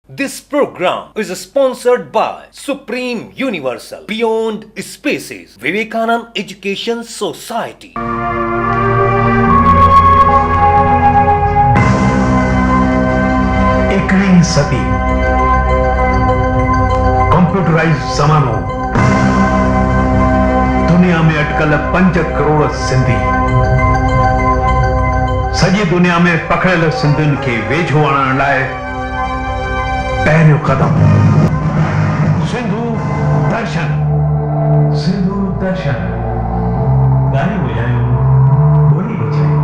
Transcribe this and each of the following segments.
This program is sponsored by Supreme Universal Beyond Spaces Vivekanand Education Society. एकविंग सदी computerised ज़मानो दुनिया में अटकल 5 करोड़ सिंधी सॼी दुनिया में पकड़ियल सिंधियुनि खे वेझो आणण लाइ पहिरियों कदम सिंधु दर्शन गाने बजायो बोली बजायो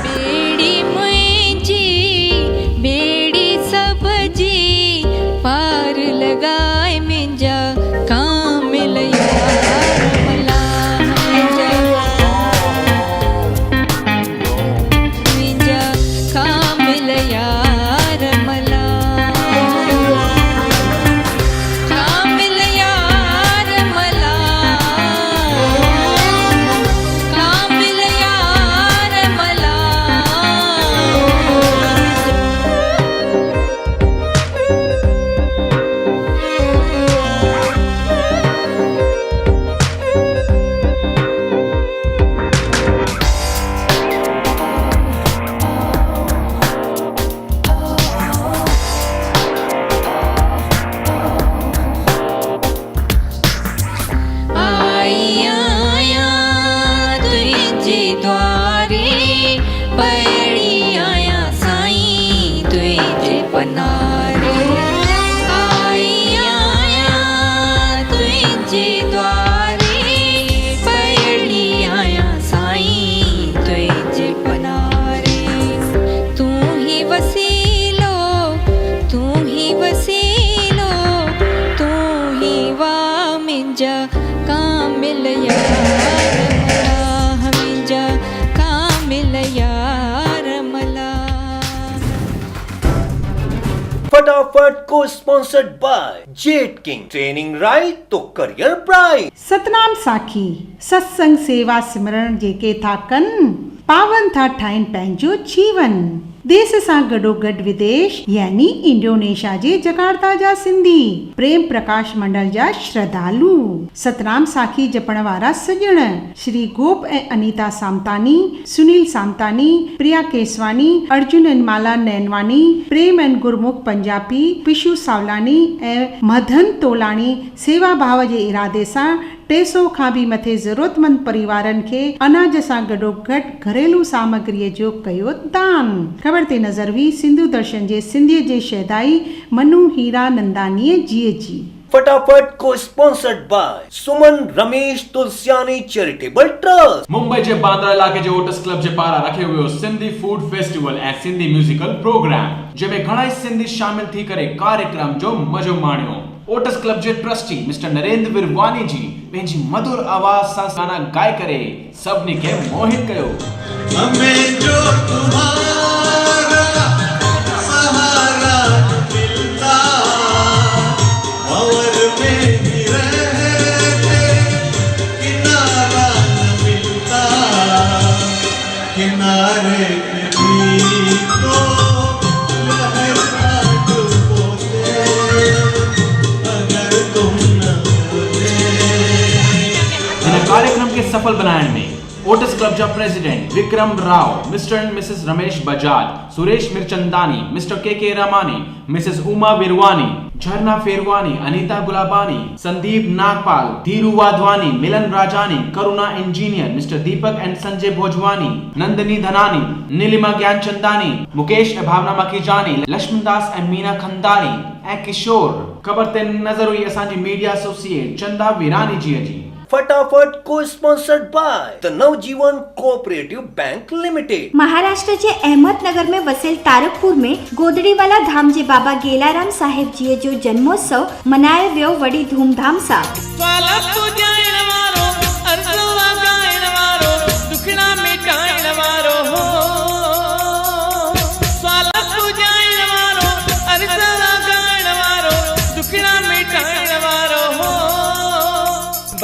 बेड़ी मुंहिंजी बेड़ी सबजी पार लगाए मुंहिंजा कामिल यार मला मुंहिंजा कामिल यार मला कामिल यार मला कामिल यार मला आई आया तुझे द्वारे पड़ी आया साईं तुझे पनारे आई आया तुझे द्वारे पड़ी आया साईं तुझे पनारे तू ही वसीलो तू ही वसीलो तू ही वा मिंजा कामिल यार मला मिंजा कामिल यार मला फटाफट को sponsored bye jet king training right तो करियर ब्राइट। सतनाम साखी सत्संग सेवा सिमरण जेके था कनि पावन था ठाहिनि पंहिंजो जीवन। देश सां गॾोगॾु विदेश यानी इंडोनेशिया जे जकार्ता जा सिंधी प्रेम प्रकाश मंडल जा श्रद्धालु सतनाम साखी जपण वारा सॼण श्री गोप ऐं अनीता सामतानी सुनील सामतानी प्रिया केसवानी अर्जुन ऐं माला नैनवानी प्रेम ऐं गुरमुख पंजाबी पिशु सावलानी ऐं मधन तोलाणी सेवा भाव जे इरादे सां 300 खां बि मथे ज़रूरतमंद परिवारनि खे अनाज सां गॾोगॾु घरेलू सामग्रीअ जो कयो दान। ख़बर ते नज़र हुई सिंधु दर्शन जे सिंधीअ जे शहदाई मनु हीरा नंदानीअ जी। फटाफट को sponsored by Suman Ramesh Tulsiani charitable trust. Mumbai जे बांद्रा इलाके जे ओटस क्लब जे पारां रखे हुयो सिंधी फूड फेस्टिवल ऐं सिंधी म्यूजिकल प्रोग्राम जंहिंमें घणाई सिंधी शामिल थी करे कार्यक्रम जो मज़ो माणियो। ओटस क्लब जे ट्रस्टी मिस्टर नरेंद्र विरवानी जी पंहिंजी मधुर आवाज सां गाना गाए करे सभिनी खे मोहित कयो। हमें जो तुम्हारा सहारा मिलता और में भी रहते किनारा न मिलता किनारे पे भी तो लहर काट बोते अगर तुम न होते। इन कार्यक्रम के सफल बनाने में ओटस क्लब जा president Vikram Rao, Mr and Mrs Ramesh Bajaj, Suresh Mirchandani, Mr K Ramani, Mrs Uma Virwani, Jharna Ferwani, Anita Gulabani, Sandeep Nagpal, Dhiru Wadhwani, Milan Rajani, Karuna Engineer, Mr Deepak and Sanjay Bhojwani, Nandni Dhanani, Neelima Gyanchandani, Mukesh ए भावना मखीजानी, लक्ष्मणदास ए मीना खंदानी ऐं किशोर। ख़बर ते नज़र हुई असांजी मीडिया एसोसिएट चंदा वीरानी जी। फटाफट को sponsored by the Navjeevan cooperative bank limited. Maharashtra जे अहमदनगर में वसियल तारकपुर में गोदड़ीवाला धाम जे बाबा गेलाराम साहिब जी जो जन्मोत्सव मनायो वियो वड़ी धूमधाम सां। दुखड़ा मिटाइण वारो हो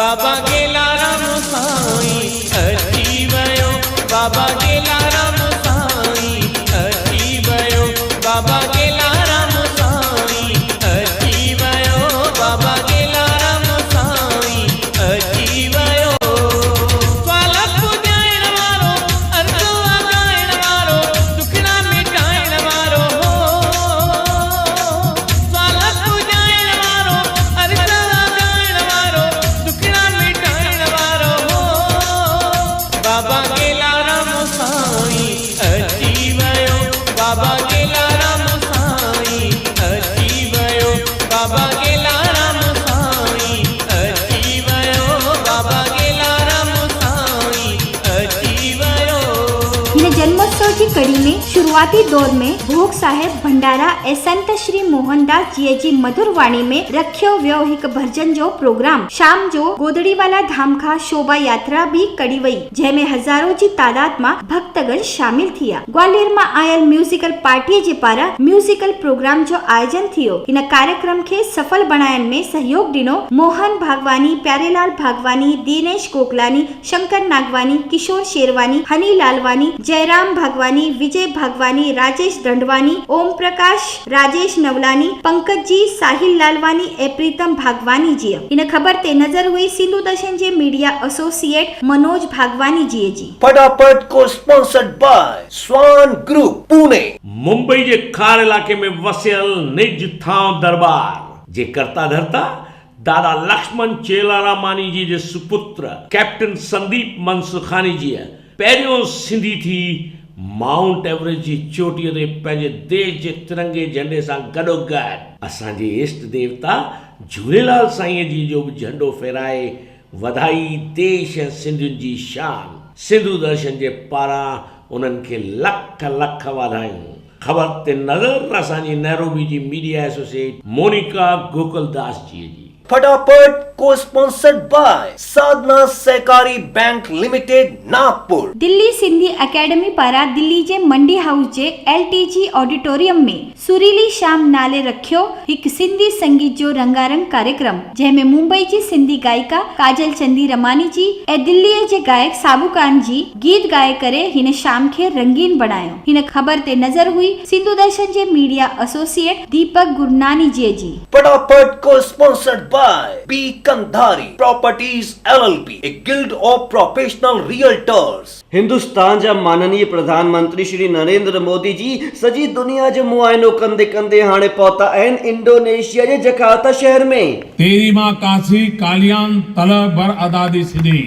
बाबा गेलाराम साईं अची वयो बाबा गेलाराम साईं अची वयो बाबा गेलाराम साईं अची वयो बाबा गेलाराम साईं अची वयो स्वालक पुॼाइण वारो अर्ज़ वॻाइण वारो दुखड़ा मिटाइण वारो स्वालक पुॼाइण वारो अर्ज़ वॻाइण वारो दुखड़ा मिटाइण वारो बाबा गेलाराम साईं अची वयो बाबा गेलाराम साईं अची वयो बाबा गेलाराम साईं अची वयो बाबा गेलाराम साईं अची वयो। हिन जन्मोत्सव की कड़ी में शुरुआती दौर में भोग साहेब भंडारा ऐं संत श्री मोहनदास जी जी मधुर वाणी में रखियो वियो हिकु भजन जो प्रोग्राम। शाम जो गोदड़ीवाला धाम खां शोभा यात्रा भी कड़ी वई जंहिंमें हज़ारों जी तादाद में भक्तगण शामिल थिया। ग्वालियर में आयल म्यूजिकल पार्टी जे पारा म्यूजिकल प्रोग्राम जो आयोजन थियो। इन कार्यक्रम के सफल बनायण में सहयोग दिनो मोहन भागवानी, प्यारेलाल भागवानी, दिनेश कोकलानी, शंकर नागवानी, किशोर शेरवानी, हनी लालवानी, जयराम भागवानी, विजय भागवानी, राजेश दंडवानी, ओम प्रकाश, राजेश नवलानी, पंकज जी, साहिल लालवानी ए प्रीतम भागवानी जी। इन खबर ते नजर हुई सिंधु दर्शन जे मीडिया एसोसिएट मनोज भागवानी जी। फटाफट को sponsored by Swan group Pune. Mumbai जे खार इलाके में वसियल निज थांव दरबार जे करता धरता दादा लक्ष्मण चेलारामानी जी जे सुपुत्र कैप्टन संदीप मनसुखानी जी पहिरियों सिंधी थी माउंट एवरेस्ट जी चोटीअ ते पंहिंजे देश जे तिरंगे झंडे सां गॾोगॾु असांजे इष्ट देवता झूलेलाल साईं जी जो बि झंडो फहिराए वधाई देश ऐं सिंधियुनि जी शान। सिंधु दर्शन जे पारां उन्हनि खे लख लख वाधायूं। ख़बर ते नज़र असांजी नैरोबी जी मीडिया एसोसिएट मोनिका गोकुलदास जी। फटाफट को स्पॉन्सर्ड बाय साधना सहकारी bank limited Nagpur. Delhi Sindhi academy पारा दिल्ली जे मंडी हाउस जे LTG ऑडिटोरियम में सुरीली शाम नाले रखियो हिकु सिंधी संगीत जो रंगारंग कार्यक्रम जंहिंमें मुंबई जी सिंधी गायिका काजल चंदी रमानी जी ऐं दिल्लीअ जे गायक साबू खान जी गीत गाए करे हिन शाम खे रंगीन बनायो। हिन ख़बर ते नज़र हुई सिंधु दर्शन जे मीडिया एसोसिएट दीपक गुरनानी जी। फटाफट को sponsored by B Kandhari properties LLP, a guild of professional realtors। Hindustan जा माननीय प्रधानमंत्री श्री नरेंद्र मोदी जी सजी दुनिया जो मुआइनो कंदे कंदे हाणे पहुता आहिनि इंडोनेशिया जे जकार्ता शहर में। तेरी मां काशी कालियान तल बर अदादी सिदी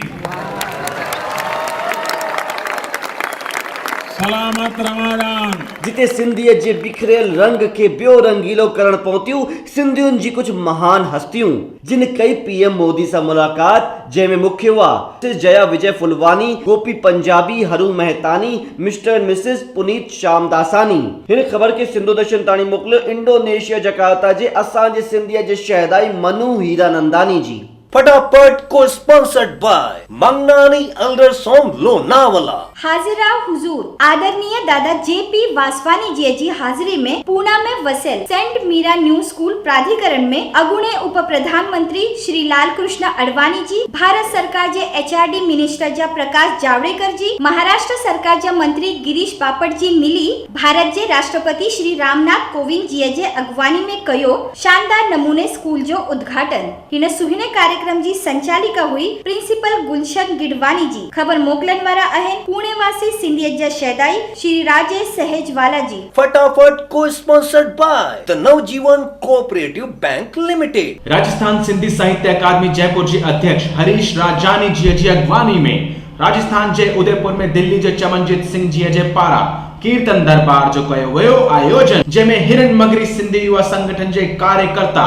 सलामत रमादान जिते सिंधीअ जे बिखरियल रंग के ॿियो रंगीलो करण पहुतियूं सिंधियुनि जी कुछ महान हस्तियूं जिन कई PM मोदी सां मुलाकात जंहिंमें मुख्य हुआ जया विजय फुलवानी, गोपी पंजाबी, हरू Mehtani, mister and Mrs Puneet श्यामदासानी। हिन ख़बर के सिंधु दर्शन ताणी मोकिलियो इंडोनेशिया जकार्ता जे असांजे सिंधीअ जे शहदाई मनु हीरानंदानी जी। फटाफट को sponsored by Mangnani elders home Lonavala. हाजिरा हुजूर आदरणीय दादा JP वासवानी जी हाजिरी में पूना में वसेल सेंट मीरा न्यू स्कूल प्राधिकरण में अगुणे उप प्रधानमंत्री श्री लाल कृष्ण अडवाणी जी, भारत सरकार जे HRD मिनिस्टर जा प्रकाश जावड़ेकर जी, महाराष्ट्र सरकार जा मंत्री गिरीश बापट जी मिली भारत जे राष्ट्रपति श्री रामनाथ कोविंद जी जे अगवानी में कयो शानदार नमूने स्कूल जो उद्घाटन। हिन सुहिणे कार्यक्रम जी संचालिका हुई प्रिंसिपल गुलशन गिडवानी जी। खबर मोकलन वारा आहिनि पुणे वासी सिंधियत जा शहदाई श्री राजेश सहेजवाला जी। फटाफट को sponsored by the Navjeevan cooperative bank limited. Rajasthan Sindhi Sahitya Akademi Jaipur जी अध्यक्ष हरीश राजानी जी अगवानी में राजस्थान जे उदयपुर में दिल्ली जे चमनजीत सिंह जी जे पारा कीर्तन दरबार जो कयो वियो आयोजन जंहिंमें हिरन मगरी सिंधी युवा संगठन जे कार्यकर्ता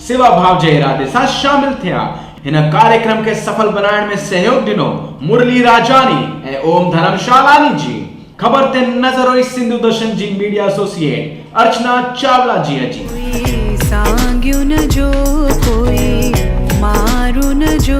सेवा भाव जे इरादे सां शामिल थिया। हिन कार्यक्रम के सफल बनाइण में सहयोग दिनो मुरली राजानी ऐं ओम धर्मशालानी जी। खबर ते नजर हुई सिंधु दर्शन जी मीडिया एसोसिएट अर्चना चावला जी। सांग्युन जो कोई मारुन जो